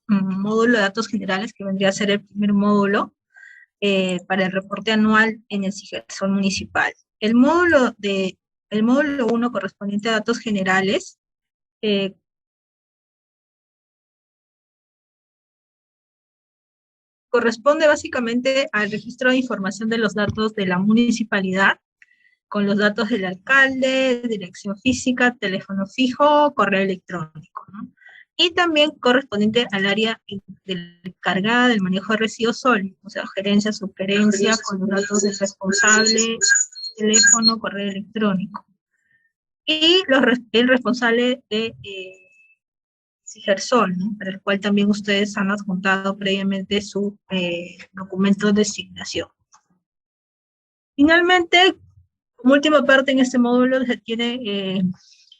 módulo de datos generales, que vendría a ser el primer módulo, para el reporte anual en el SIGERSOL municipal. El módulo 1 correspondiente a datos generales, corresponde básicamente al registro de información de los datos de la municipalidad, con los datos del alcalde, dirección física, teléfono fijo, correo electrónico, ¿no? Y también correspondiente al área encargada del manejo de residuos sólidos, o sea, gerencia, subgerencia, con los datos del responsable, teléfono, correo electrónico. Y el responsable de SIGERSOL, ¿no? Para el cual también ustedes han adjuntado previamente su documento de designación. Finalmente, como última parte en este módulo se tiene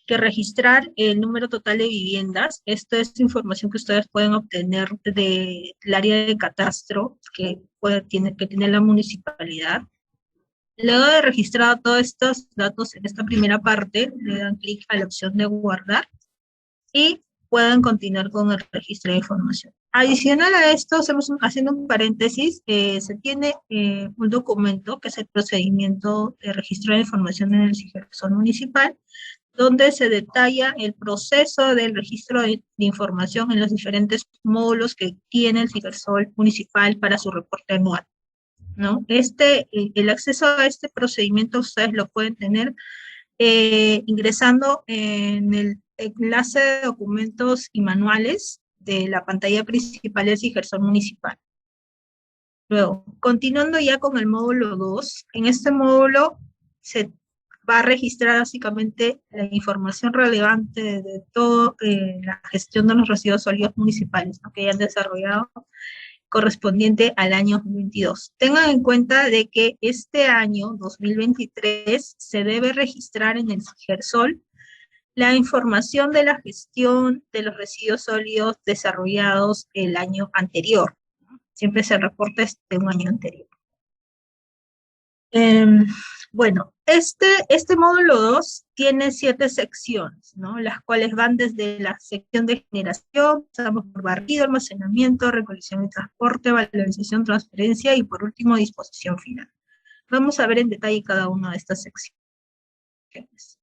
que registrar el número total de viviendas. Esta es información que ustedes pueden obtener del área de catastro que tiene la municipalidad. Luego de registrar todos estos datos en esta primera parte, le dan clic a la opción de guardar y pueden continuar con el registro de información. Adicional a esto, haciendo un paréntesis, se tiene un documento que es el procedimiento de registro de información en el SIGERSOL municipal, donde se detalla el proceso del registro de información en los diferentes módulos que tiene el SIGERSOL municipal para su reporte anual, ¿no? El acceso a este procedimiento ustedes lo pueden tener ingresando en el enlace de documentos y manuales de la pantalla principal del SIGERSOL municipal. Luego, continuando ya con el módulo 2, en este módulo se va a registrar básicamente la información relevante de toda la gestión de los residuos sólidos municipales, ¿no?, que ya han desarrollado correspondiente al año 2022. Tengan en cuenta de que este año 2023 se debe registrar en el SIGERSOL la información de la gestión de los residuos sólidos desarrollados el año anterior. Siempre se reporta de un año anterior. Bueno, este módulo 2 tiene 7 secciones, ¿no?, las cuales van desde la sección de generación, pasamos por barrido, almacenamiento, recolección y transporte, valorización, transferencia y por último disposición final. Vamos a ver en detalle cada una de estas secciones.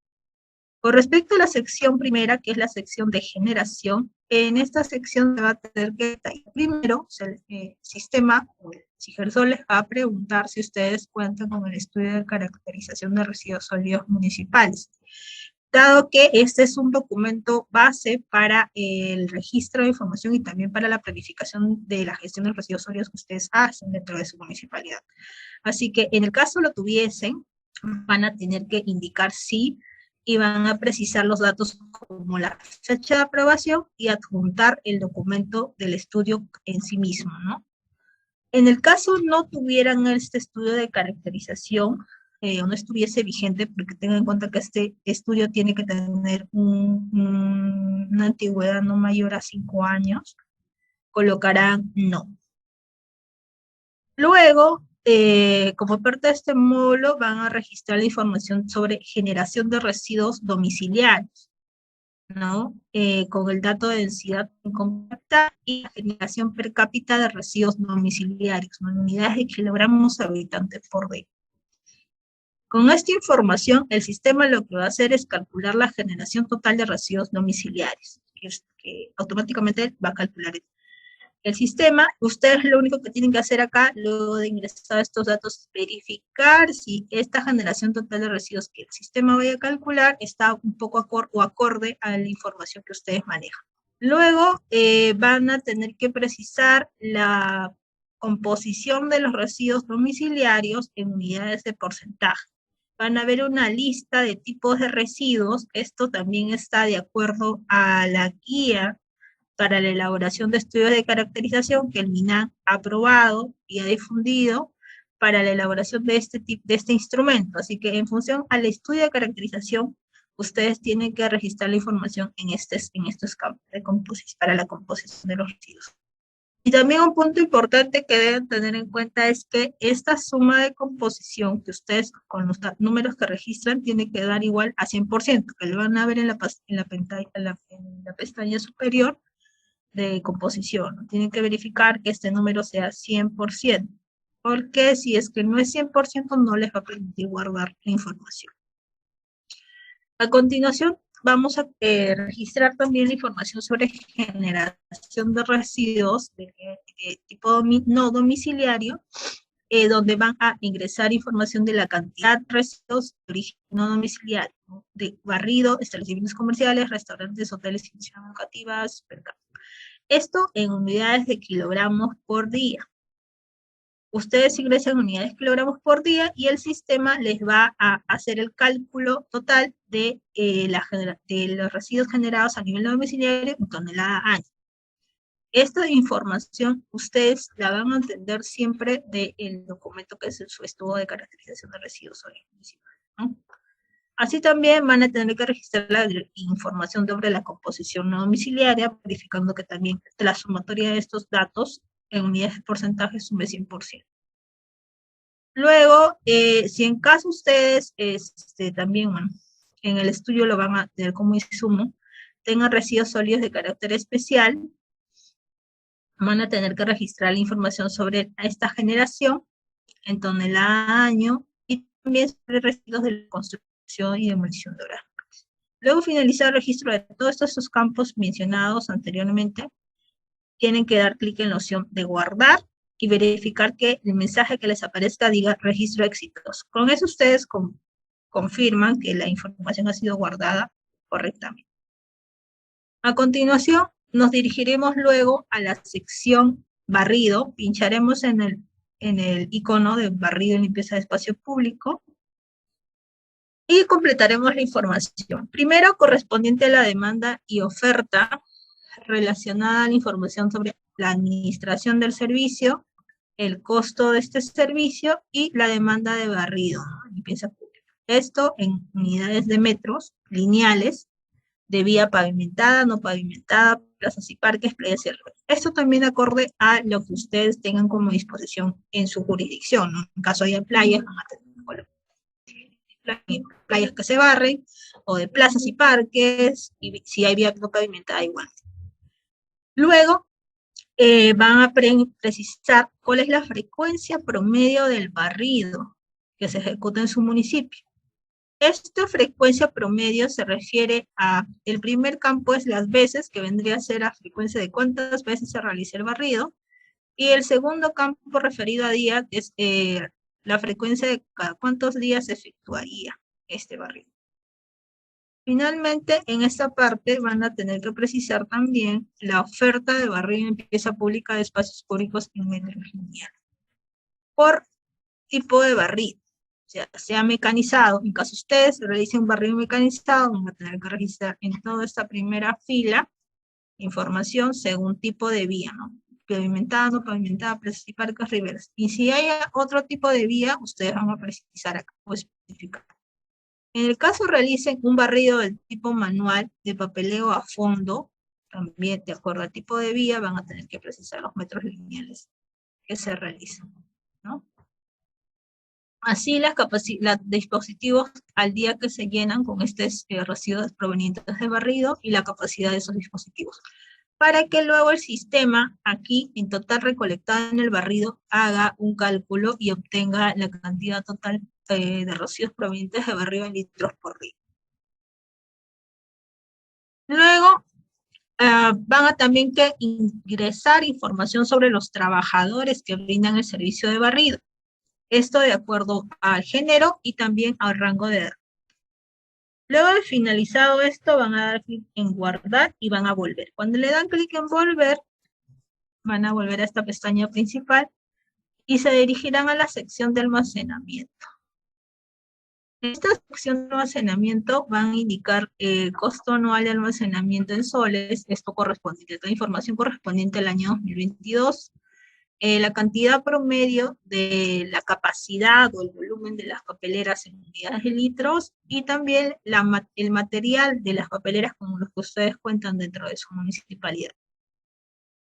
Con respecto a la sección primera, que es la sección de generación, en esta sección se va a tener que detallar primero el sistema, o el SIGERSOL les va a preguntar si ustedes cuentan con el estudio de caracterización de residuos sólidos municipales, dado que este es un documento base para el registro de información y también para la planificación de la gestión de los residuos sólidos que ustedes hacen dentro de su municipalidad. Así que en el caso lo tuviesen, van a tener que indicar sí, y van a precisar los datos como la fecha de aprobación y adjuntar el documento del estudio en sí mismo, ¿no? En el caso no tuvieran este estudio de caracterización, o no estuviese vigente, porque tengan en cuenta que este estudio tiene que tener una antigüedad no mayor a 5 años, colocarán no. Luego, como parte de este módulo, van a registrar la información sobre generación de residuos domiciliarios, ¿no? Con el dato de densidad compacta y la generación per cápita de residuos domiciliarios, ¿no?, en unidades de kilogramos habitante por día. Con esta información, el sistema lo que va a hacer es calcular la generación total de residuos domiciliarios, que automáticamente va a calcular el sistema. Ustedes lo único que tienen que hacer acá, luego de ingresar estos datos, es verificar si esta generación total de residuos que el sistema vaya a calcular está un poco acorde a la información que ustedes manejan. Luego van a tener que precisar la composición de los residuos domiciliarios en unidades de porcentaje. Van a ver una lista de tipos de residuos. Esto también está de acuerdo a la guía para la elaboración de estudios de caracterización que el MINAC ha aprobado y ha difundido para la elaboración de este instrumento. Así que en función al estudio de caracterización, ustedes tienen que registrar la información en estos campos de para la composición de los residuos. Y también un punto importante que deben tener en cuenta es que esta suma de composición que ustedes con los números que registran tiene que dar igual a 100%, que lo van a ver en la pestaña superior, de composición, ¿no? Tienen que verificar que este número sea 100%, porque si es que no es 100%, no les va a permitir guardar la información. A continuación, vamos a registrar también la información sobre generación de residuos de tipo no domiciliario, donde van a ingresar información de la cantidad de residuos de origen no domiciliario, ¿no? De barrido, establecimientos comerciales, restaurantes, hoteles, instituciones educativas, supermercados. Esto en unidades de kilogramos por día. Ustedes ingresan unidades de kilogramos por día y el sistema les va a hacer el cálculo total de los residuos generados a nivel domiciliario en tonelada año. Esta información ustedes la van a entender siempre del documento que es su estudio de caracterización de residuos sólidos municipales, ¿no? Así también van a tener que registrar la información sobre la composición no domiciliaria, verificando que también la sumatoria de estos datos en unidades de porcentaje sume 100%. Luego, si en caso ustedes también, bueno, en el estudio lo van a tener como insumo, tengan residuos sólidos de carácter especial, van a tener que registrar la información sobre esta generación en tonelada año y también sobre residuos de construcción y demolición de obras. Luego finalizar el registro de todos estos campos mencionados anteriormente, tienen que dar clic en la opción de guardar y verificar que el mensaje que les aparezca diga registro exitoso. Con eso ustedes confirman que la información ha sido guardada correctamente. A continuación, nos dirigiremos luego a la sección barrido, pincharemos en el icono de barrido y limpieza de espacio público y completaremos la información. Primero, correspondiente a la demanda y oferta relacionada a la información sobre la administración del servicio, el costo de este servicio y la demanda de barrido, ¿no? Limpieza pública. Esto en unidades de metros lineales, de vía pavimentada, no pavimentada, plazas y parques, playas y ríos. Esto también acorde a lo que ustedes tengan como disposición en su jurisdicción, ¿no? En caso haya playas, van a tener playas que se barren, o de plazas y parques, y si hay vía no pavimentada, igual. Luego, van a precisar cuál es la frecuencia promedio del barrido que se ejecuta en su municipio. Esta frecuencia promedio se refiere a, el primer campo es las veces, que vendría a ser la frecuencia de cuántas veces se realiza el barrido, y el segundo campo referido a día, que es la frecuencia de cada cuántos días se efectuaría este barrido. Finalmente, en esta parte van a tener que precisar también la oferta de barrido y limpieza pública de espacios públicos en metros lineales. Por tipo de barrido, o sea mecanizado, en caso ustedes realicen un barrido mecanizado, van a tener que registrar en toda esta primera fila información según tipo de vía, ¿no? Pavimentada, no pavimentada, plazas y parques, riberas. Y si hay otro tipo de vía, ustedes van a precisar acá o especificar. En el caso realicen un barrido del tipo manual de papeleo a fondo, también de acuerdo al tipo de vía, van a tener que precisar los metros lineales que se realizan, ¿no? Así los dispositivos al día que se llenan con estos residuos provenientes de barrido y la capacidad de esos dispositivos, para que luego el sistema aquí en total recolectada en el barrido haga un cálculo y obtenga la cantidad total de residuos provenientes de barrido en litros por día. Luego van a también que ingresar información sobre los trabajadores que brindan el servicio de barrido. Esto de acuerdo al género y también al rango de edad. Luego de finalizado esto, van a dar clic en guardar y van a volver. Cuando le dan clic en volver, van a volver a esta pestaña principal y se dirigirán a la sección de almacenamiento. En esta sección de almacenamiento van a indicar el costo anual de almacenamiento en soles, esto correspondiente, esta información correspondiente al año 2022, la cantidad promedio de la capacidad o el volumen de las papeleras en unidades de litros y también el material de las papeleras con los que ustedes cuentan dentro de su municipalidad.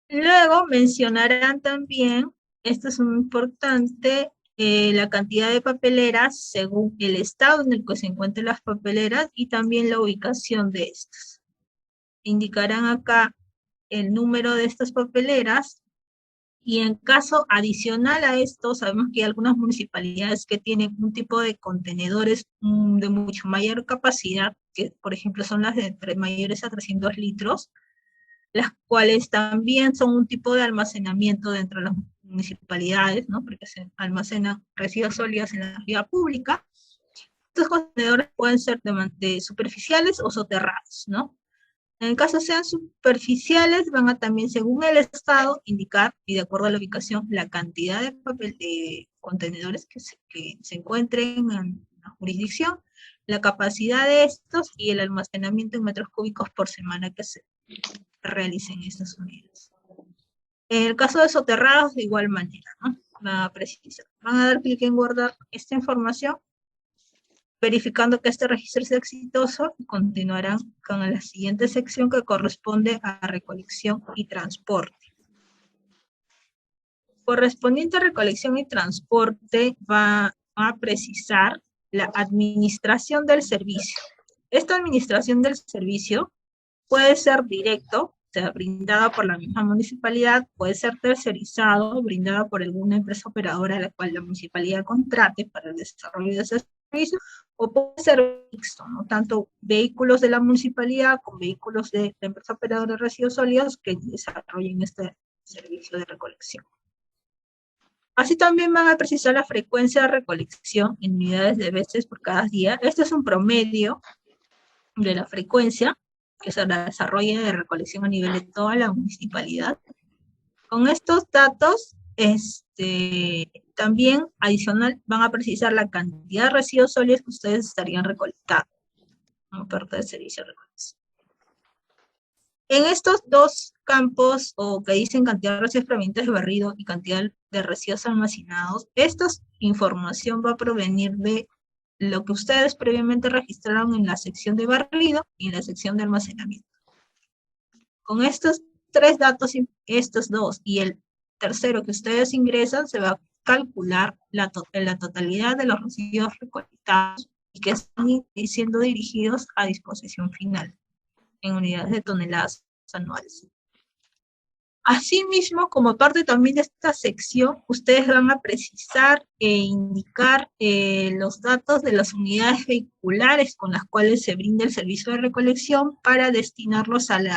Luego mencionarán también, esto es muy importante, la cantidad de papeleras según el estado en el que se encuentren las papeleras y también la ubicación de estas. Indicarán acá el número de estas papeleras, y en caso adicional a esto, sabemos que hay algunas municipalidades que tienen un tipo de contenedores de mucho mayor capacidad, que por ejemplo son las de mayores a 300 litros, las cuales también son un tipo de almacenamiento dentro de las municipalidades, ¿no? Porque se almacenan residuos sólidos en la vía pública. Estos contenedores pueden ser de superficiales o soterrados, ¿no? En el caso sean superficiales, van a también, según el estado, indicar, y de acuerdo a la ubicación, la cantidad de papel de contenedores que se encuentren en la jurisdicción, la capacidad de estos y el almacenamiento en metros cúbicos por semana que se realicen estas unidades. En el caso de soterrados, de igual manera, ¿no? Van a precisar. Van a dar clic en guardar esta información, verificando que este registro sea exitoso, y continuarán con la siguiente sección que corresponde a recolección y transporte. Correspondiente a recolección y transporte va a precisar la administración del servicio. Esta administración del servicio puede ser directo, o sea, brindada por la misma municipalidad, puede ser tercerizado, brindada por alguna empresa operadora a la cual la municipalidad contrate para el desarrollo de ese servicio, o puede ser mixto, ¿no? Tanto vehículos de la municipalidad con vehículos de la empresa operadora de residuos sólidos que desarrollen este servicio de recolección. Así también van a precisar la frecuencia de recolección en unidades de veces por cada día. Este es un promedio de la frecuencia que se desarrolla de recolección a nivel de toda la municipalidad. Con estos datos, también adicional van a precisar la cantidad de residuos sólidos que ustedes estarían recolectando como parte del servicio de recolección. En estos dos campos, o que dicen cantidad de residuos provenientes de barrido y cantidad de residuos almacenados, esta información va a provenir de lo que ustedes previamente registraron en la sección de barrido y en la sección de almacenamiento. Con estos tres datos, estos dos y el tercero que ustedes ingresan, se va a calcular la totalidad de los residuos recolectados y que están siendo dirigidos a disposición final en unidades de toneladas anuales. Asimismo, como parte también de esta sección, ustedes van a precisar e indicar los datos de las unidades vehiculares con las cuales se brinda el servicio de recolección para destinarlos al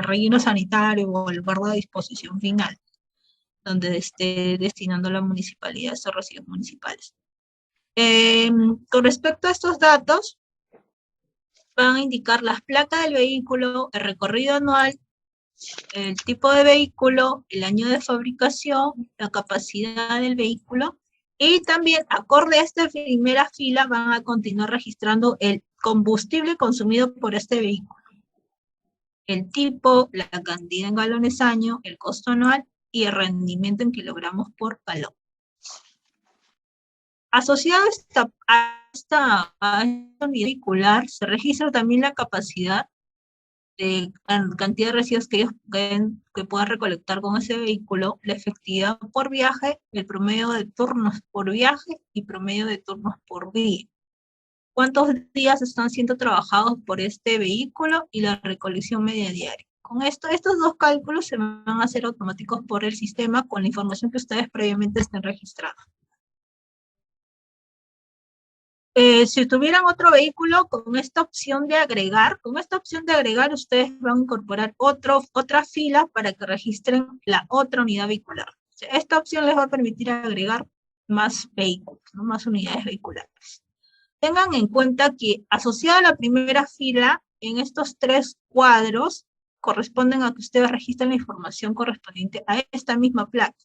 relleno sanitario o al guarda de disposición final, donde esté destinando la municipalidad esos residuos municipales. Con respecto a estos datos, van a indicar las placas del vehículo, el recorrido anual, el tipo de vehículo, el año de fabricación, la capacidad del vehículo, y también, acorde a esta primera fila, van a continuar registrando el combustible consumido por este vehículo, el tipo, la cantidad en galones año, el costo anual y el rendimiento en kilogramos por galón. Asociado a esta unidad vehicular, se registra también la capacidad de cantidad de residuos que puedan recolectar con ese vehículo, la efectividad por viaje, el promedio de turnos por viaje y promedio de turnos por día. ¿Cuántos días están siendo trabajados por este vehículo y la recolección media diaria? Con esto, estos dos cálculos se van a hacer automáticos por el sistema con la información que ustedes previamente estén registrando. Si tuvieran otro vehículo, con esta opción de agregar, ustedes van a incorporar otra fila para que registren la otra unidad vehicular. O sea, esta opción les va a permitir agregar más vehículos, ¿no? Más unidades vehiculares. Tengan en cuenta que asociada a la primera fila, en estos tres cuadros, corresponden a que ustedes registren la información correspondiente a esta misma placa.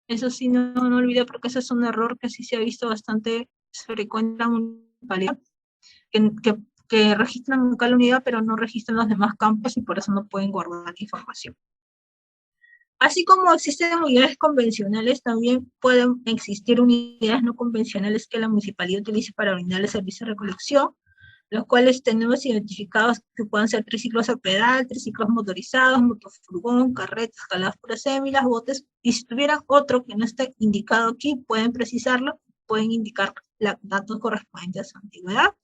Eso sí, no olviden, porque ese es un error que sí se ha visto bastante frecuente en la municipalidad, que registran un local unidad, pero no registran los demás campos y por eso no pueden guardar la información. Así como existen unidades convencionales, también pueden existir unidades no convencionales que la municipalidad utilice para brindar el servicio de recolección, los cuales tenemos identificados que pueden ser triciclos a pedal, triciclos motorizados, motofurgón, carretas, escaladas por sémilas, botes, y si tuvieran otro que no esté indicado aquí, pueden precisarlo, pueden indicar los datos correspondientes a su antigüedad,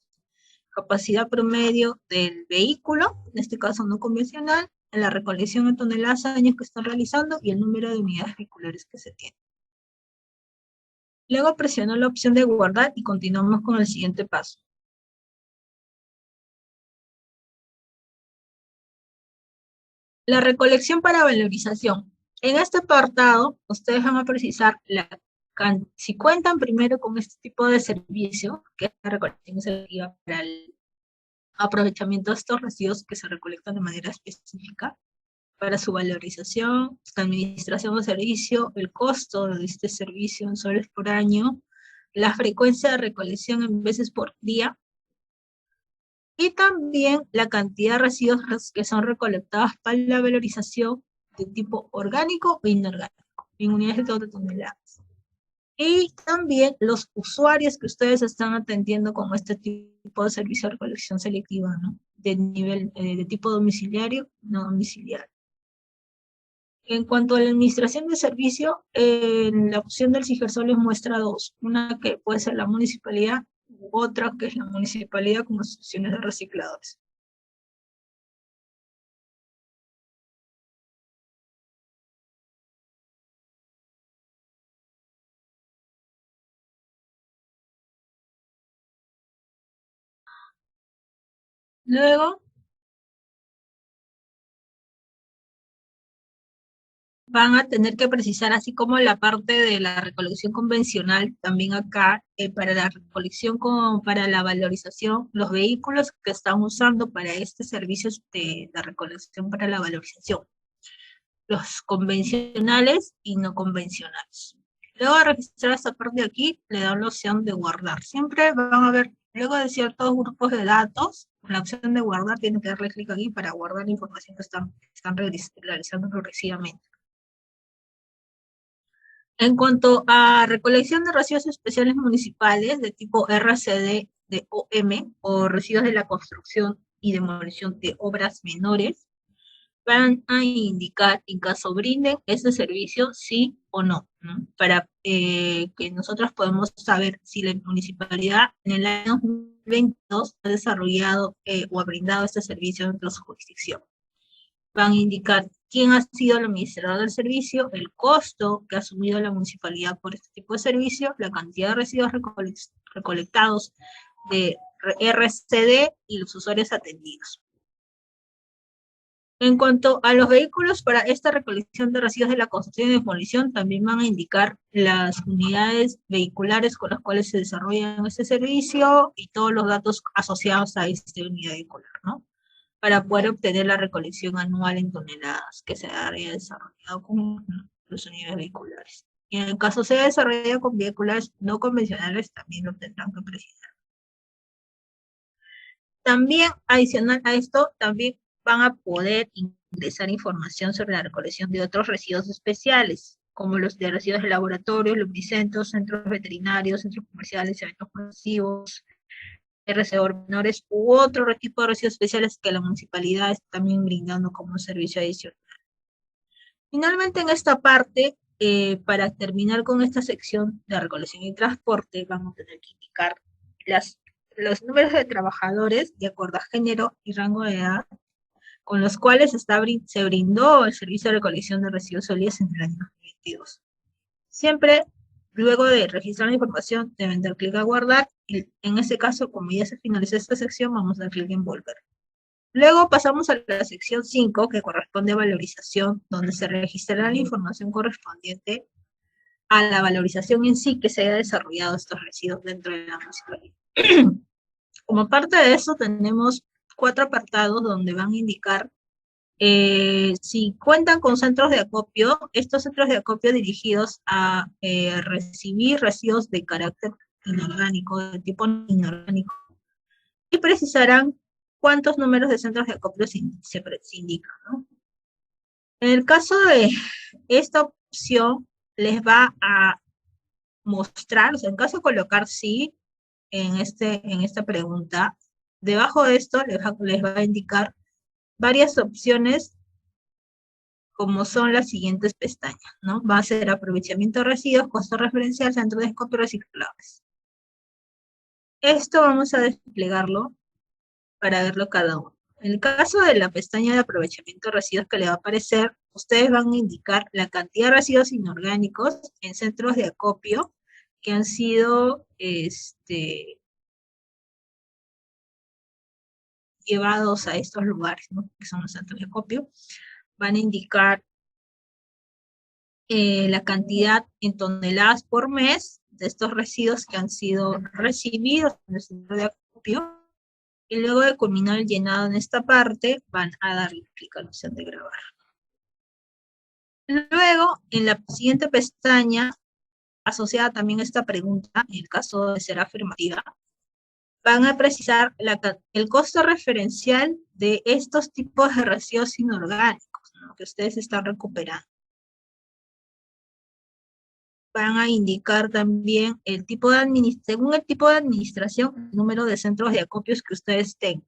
capacidad promedio del vehículo, en este caso no convencional, la recolección en toneladas años que están realizando y el número de unidades vehiculares que se tienen. Luego presiono la opción de guardar y continuamos con el siguiente paso. La recolección para valorización. En este apartado, ustedes van a precisar si cuentan primero con este tipo de servicio, que es la recolección selectiva para el aprovechamiento de estos residuos que se recolectan de manera específica, para su valorización, la administración de servicio, el costo de este servicio en soles por año, la frecuencia de recolección en veces por día, y también la cantidad de residuos que son recolectados para la valorización de tipo orgánico o inorgánico, en unidades de toneladas. Y también los usuarios que ustedes están atendiendo con este tipo de servicio de recolección selectiva, ¿no? De nivel, de tipo domiciliario, no domiciliario. En cuanto a la administración de servicio, la opción del CIGERSOL les muestra dos. Una que puede ser la municipalidad, u otra que es la municipalidad con asociaciones de recicladores. Luego van a tener que precisar, así como la parte de la recolección convencional, también acá, para la recolección como para la valorización, los vehículos que están usando para este servicio de recolección para la valorización, los convencionales y no convencionales. Luego de registrar esta parte de aquí, le dan la opción de guardar. Siempre van a ver, luego de ciertos grupos de datos, la opción de guardar, tienen que darle clic aquí para guardar la información que están realizando progresivamente. En cuanto a recolección de residuos especiales municipales de tipo RCD de OM o residuos de la construcción y demolición de obras menores, van a indicar en caso brinden ese servicio sí o no, ¿no? Para que nosotros podamos saber si la municipalidad en el año 2022 ha desarrollado o ha brindado este servicio dentro de su jurisdicción. Van a indicar quién ha sido el administrador del servicio, el costo que ha asumido la municipalidad por este tipo de servicio, la cantidad de residuos recolectados de RCD y los usuarios atendidos. En cuanto a los vehículos para esta recolección de residuos de la construcción y demolición, también van a indicar las unidades vehiculares con las cuales se desarrolla este servicio y todos los datos asociados a esta unidad vehicular, ¿no? Para poder obtener la recolección anual en toneladas que se haya desarrollado con los unidades vehiculares. Y en el caso sea desarrollado con vehículos no convencionales, también lo tendrán que precisar. También, adicional a esto, también van a poder ingresar información sobre la recolección de otros residuos especiales, como los de residuos de laboratorios, lubricentros, centros veterinarios, centros comerciales, eventos masivos, RCO menores u otro tipo de residuos especiales que la municipalidad está también brindando como un servicio adicional. Finalmente, en esta parte, para terminar con esta sección de recolección y transporte, vamos a tener que indicar los números de trabajadores de acuerdo a género y rango de edad con los cuales se brindó el servicio de recolección de residuos sólidos en el año 2022. Siempre, luego de registrar la información, deben dar clic a guardar, y en este caso, como ya se finalizó esta sección, vamos a dar clic en volver. Luego pasamos a la sección 5, que corresponde a valorización, donde se registrará la información correspondiente a la valorización en sí que se haya desarrollado estos residuos dentro de la municipalidad. Como parte de eso, tenemos 4 apartados donde van a indicar si cuentan con centros de acopio, estos centros de acopio dirigidos a recibir residuos de carácter inorgánico, de tipo inorgánico, y precisarán cuántos números de centros de acopio se indican, ¿no? En el caso de esta opción, les va a mostrar, o sea, en caso de colocar sí en esta pregunta, debajo de esto les va a indicar varias opciones como son las siguientes pestañas, ¿no? Va a ser aprovechamiento de residuos, costo referencial, centro de acopio reciclables. Esto vamos a desplegarlo para verlo cada uno. En el caso de la pestaña de aprovechamiento de residuos que le va a aparecer, ustedes van a indicar la cantidad de residuos inorgánicos en centros de acopio que han sido llevados a estos lugares, ¿no? Que son los centros de acopio. Van a indicar la cantidad en toneladas por mes de estos residuos que han sido recibidos en el centro de acopio, y luego de culminar el llenado en esta parte, van a darle clic a la opción de grabar. Luego, en la siguiente pestaña, asociada también a esta pregunta, en el caso de ser afirmativa, van a precisar el costo referencial de estos tipos de residuos inorgánicos, ¿no?, que ustedes están recuperando. Van a indicar también el tipo de según el tipo de administración, el número de centros de acopios que ustedes tengan.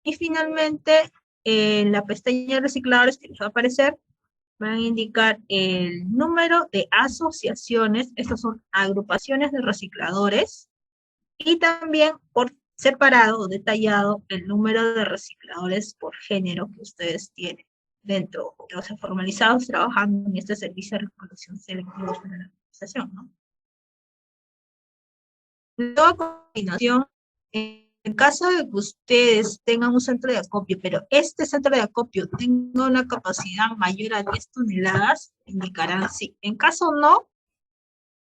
Y finalmente, en la pestaña de recicladores que les va a aparecer, van a indicar el número de asociaciones, estas son agrupaciones de recicladores, y también por separado o detallado el número de recicladores por género que ustedes tienen dentro, o sea, formalizados trabajando en este servicio de recolección selectiva de la organización, ¿no? Luego, a continuación, en caso de que ustedes tengan un centro de acopio, pero este centro de acopio tenga una capacidad mayor a 10 toneladas, indicarán sí. En caso no,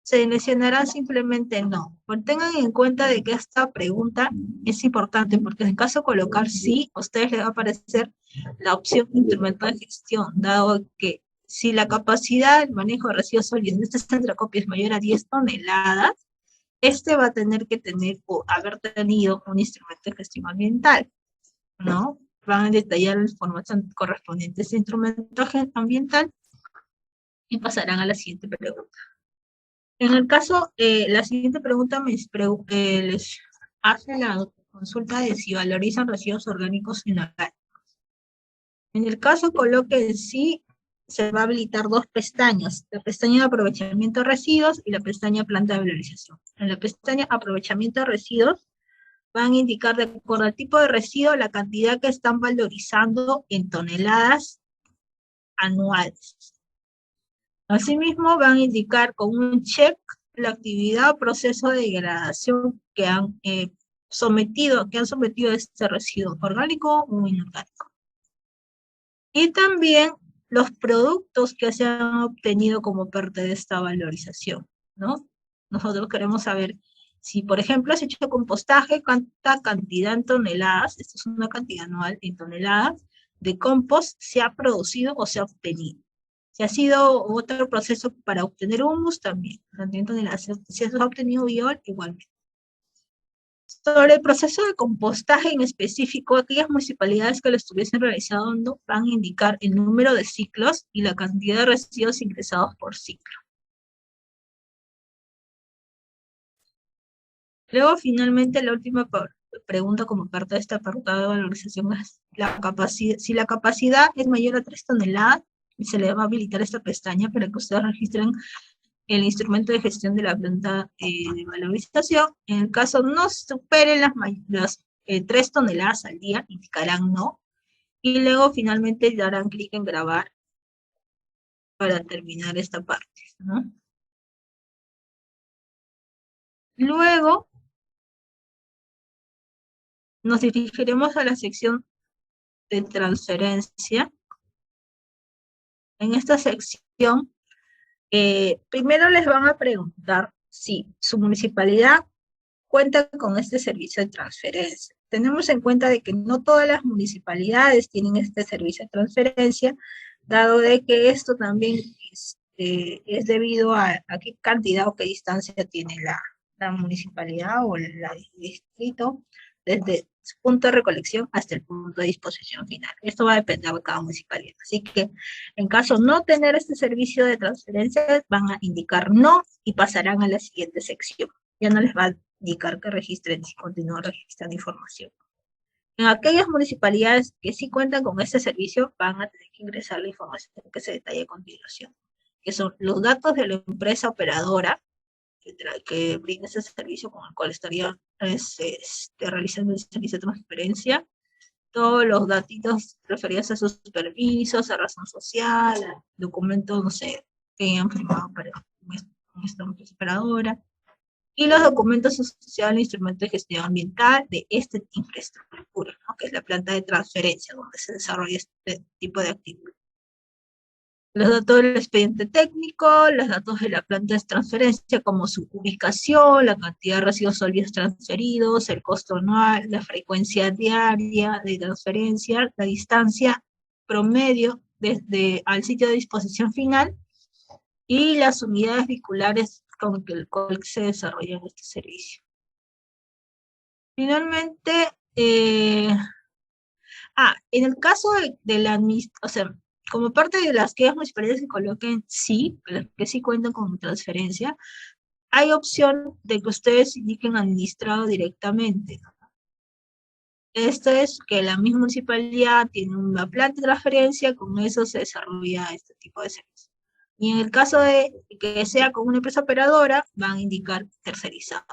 se seleccionará simplemente no. Pero tengan en cuenta de que esta pregunta es importante, porque en caso de colocar sí, a ustedes les va a aparecer la opción instrumental de gestión, dado que si la capacidad del manejo de residuos sólidos en este centro de acopio es mayor a 10 toneladas, este va a tener que tener o haber tenido un instrumento de gestión ambiental, ¿no? Van a detallar la información correspondiente a ese instrumento ambiental y pasarán a la siguiente pregunta. En el caso, la siguiente pregunta les hace la consulta de si valorizan residuos orgánicos inorgánicos. En el caso coloque sí, se va a habilitar dos pestañas, la pestaña de aprovechamiento de residuos y la pestaña planta de valorización. En la pestaña aprovechamiento de residuos van a indicar de acuerdo al tipo de residuo la cantidad que están valorizando en toneladas anuales. Asimismo, van a indicar con un check la actividad o proceso de degradación que han sometido a este residuo orgánico o inorgánico. Y también los productos que se han obtenido como parte de esta valorización, ¿no? Nosotros queremos saber si, por ejemplo, has hecho compostaje, cuánta cantidad en toneladas, esto es una cantidad anual en toneladas, de compost se ha producido o se ha obtenido. Si ha sido otro proceso para obtener humus, también. Si se ha obtenido biol, igualmente. Sobre el proceso de compostaje en específico, aquellas municipalidades que lo estuviesen realizando van a indicar el número de ciclos y la cantidad de residuos ingresados por ciclo. Luego, finalmente, la última pregunta como parte de este apartado de valorización es si la capacidad es mayor a 3 toneladas, se le va a habilitar esta pestaña para que ustedes registren el instrumento de gestión de la planta de valorización. En el caso no superen las 3 toneladas al día, indicarán no, y luego finalmente darán clic en grabar para terminar esta parte, ¿no? Luego nos dirigiremos a la sección de transferencia. En esta sección, primero les van a preguntar si su municipalidad cuenta con este servicio de transferencia. Tenemos en cuenta de que no todas las municipalidades tienen este servicio de transferencia, dado de que esto también es debido a qué cantidad o qué distancia tiene la municipalidad o el distrito desde su punto de recolección hasta el punto de disposición final. Esto va a depender de cada municipalidad. Así que en caso no tener este servicio de transferencia, van a indicar no y pasarán a la siguiente sección. Ya no les va a indicar que registren y continúen registrando información. En aquellas municipalidades que sí cuentan con este servicio, van a tener que ingresar la información que se detalla a continuación, que son los datos de la empresa operadora que brinda ese servicio con el cual estaría realizando el servicio de transferencia, todos los datitos referidos a sus permisos, a razón social, a documentos, no sé, que hayan firmado para esta operadora, y los documentos asociados al instrumento de gestión ambiental de esta infraestructura, ¿no? Que es la planta de transferencia donde se desarrolla este tipo de actividad. Los datos del expediente técnico, los datos de la planta de transferencia, como su ubicación, la cantidad de residuos sólidos transferidos, el costo anual, la frecuencia diaria de transferencia, la distancia promedio desde al sitio de disposición final, y las unidades vehiculares con el cual se desarrolla este servicio. Finalmente, en el caso de la administración, o sea, como parte de las que las municipalidades se coloquen sí, las que sí cuentan con transferencia, hay opción de que ustedes indiquen administrado directamente. Esto es que la misma municipalidad tiene una planta de transferencia, con eso se desarrolla este tipo de servicios. Y en el caso de que sea con una empresa operadora, van a indicar tercerizado.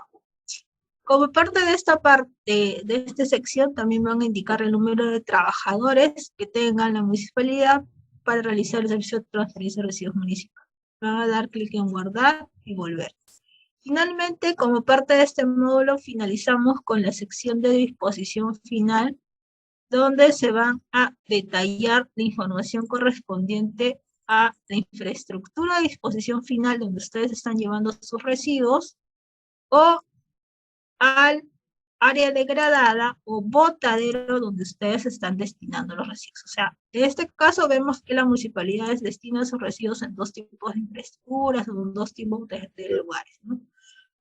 Como parte de esta de esta sección, también van a indicar el número de trabajadores que tenga la municipalidad para realizar el servicio de transferencia de residuos municipales. Van a dar clic en guardar y volver. Finalmente, como parte de este módulo, finalizamos con la sección de disposición final, donde se van a detallar la información correspondiente a la infraestructura de disposición final donde ustedes están llevando sus residuos, o al área degradada o botadero donde ustedes están destinando los residuos. O sea, en este caso vemos que la municipalidad destina sus residuos en dos tipos de infraestructuras o en dos tipos de lugares, ¿no?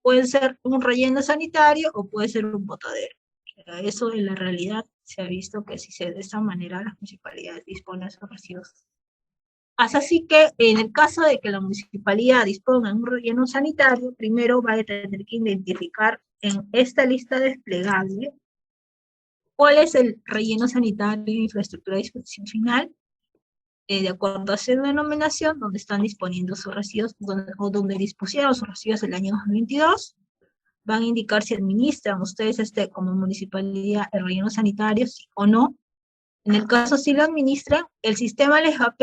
Puede ser un relleno sanitario o puede ser un botadero. Eso en la realidad se ha visto que si de esa manera las municipalidades disponen de sus residuos. Así que en el caso de que la municipalidad disponga de un relleno sanitario, primero va a tener que identificar en esta lista desplegable cuál es el relleno sanitario de infraestructura de disposición final, de acuerdo a su denominación, donde están disponiendo sus residuos, o donde dispusieron sus residuos el año 2022, van a indicar si administran ustedes como municipalidad el relleno sanitario, sí o no. En el caso si lo administran, el sistema les va a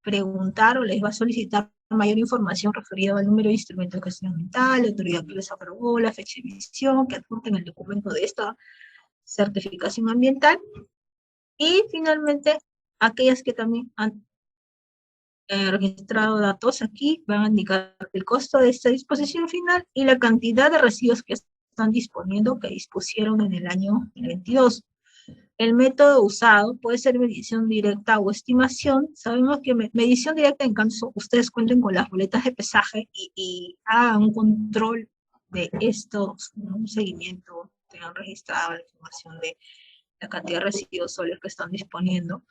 preguntar o les va a solicitar mayor información referida al número de instrumento de gestión ambiental, la autoridad que les aprobó, la fecha de emisión, que adjunten el documento de esta certificación ambiental, y finalmente aquellas que también han registrado datos aquí van a indicar el costo de esta disposición final y la cantidad de residuos que están disponiendo, que dispusieron en el año 2022. El método usado puede ser medición directa o estimación. Sabemos que medición directa, en caso ustedes cuenten con las boletas de pesaje y hagan un control de estos, un seguimiento, tengan registrado la información de la cantidad de residuos sólidos que están disponiendo.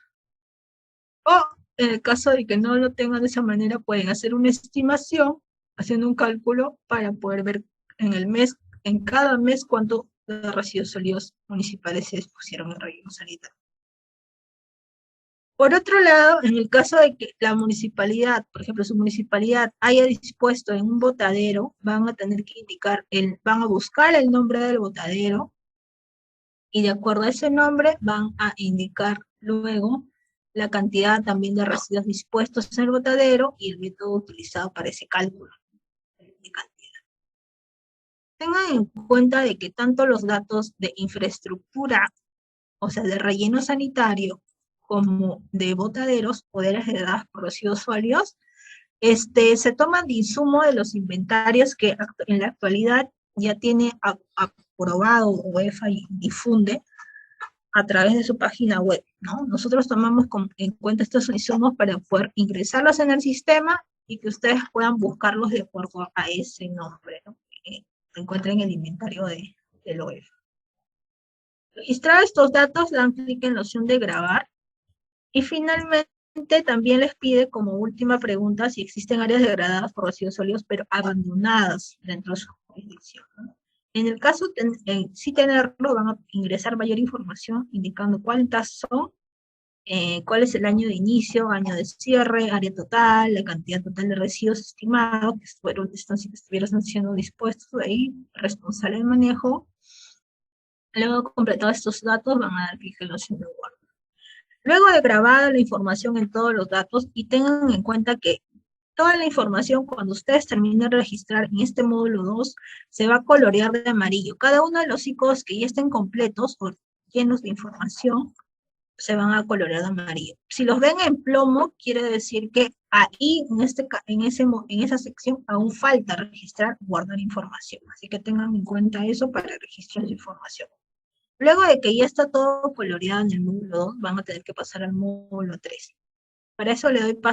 O en el caso de que no lo tengan de esa manera, pueden hacer una estimación, haciendo un cálculo para poder ver en cada mes cuánto de residuos sólidos municipales se dispusieron en relleno sanitario. Por otro lado, en el caso de que la municipalidad, por ejemplo, su municipalidad haya dispuesto en un botadero, van a tener que indicar, van a buscar el nombre del botadero, y de acuerdo a ese nombre van a indicar luego la cantidad también de residuos dispuestos en el botadero y el método utilizado para ese cálculo de cantidad. Tengan en cuenta de que tanto los datos de infraestructura, o sea, de relleno sanitario, como de botaderos, poderes heredados por residuos sólidos, se toman de insumo de los inventarios que en la actualidad ya tiene aprobado UEFA y difunde a través de su página web, ¿no? Nosotros tomamos en cuenta estos insumos para poder ingresarlos en el sistema y que ustedes puedan buscarlos de acuerdo a ese nombre, ¿no? Que encuentren el inventario del OEF. Registrar estos datos, dan clic en la opción de grabar, y finalmente también les pide como última pregunta si existen áreas degradadas por residuos sólidos pero abandonadas dentro de su jurisdicción, ¿no? En el caso de sí tenerlo, van a ingresar mayor información indicando cuántas son, cuál es el año de inicio, año de cierre, área total, la cantidad total de residuos estimados que estuvieron siendo dispuestos ahí, responsable de manejo, Luego de completar estos datos, van a dar clic en la opción de guardar. Luego de grabada la información en todos los datos, y tengan en cuenta que toda la información, cuando ustedes terminen de registrar en este módulo 2, se va a colorear de amarillo. Cada uno de los iconos que ya estén completos o llenos de información, se van a colorear de amarillo. Si los ven en plomo, quiere decir que ahí, en esa sección, aún falta registrar, guardar información. Así que tengan en cuenta eso para registrar la información. Luego de que ya está todo coloreado en el módulo 2, van a tener que pasar al módulo 3. Para eso le doy paso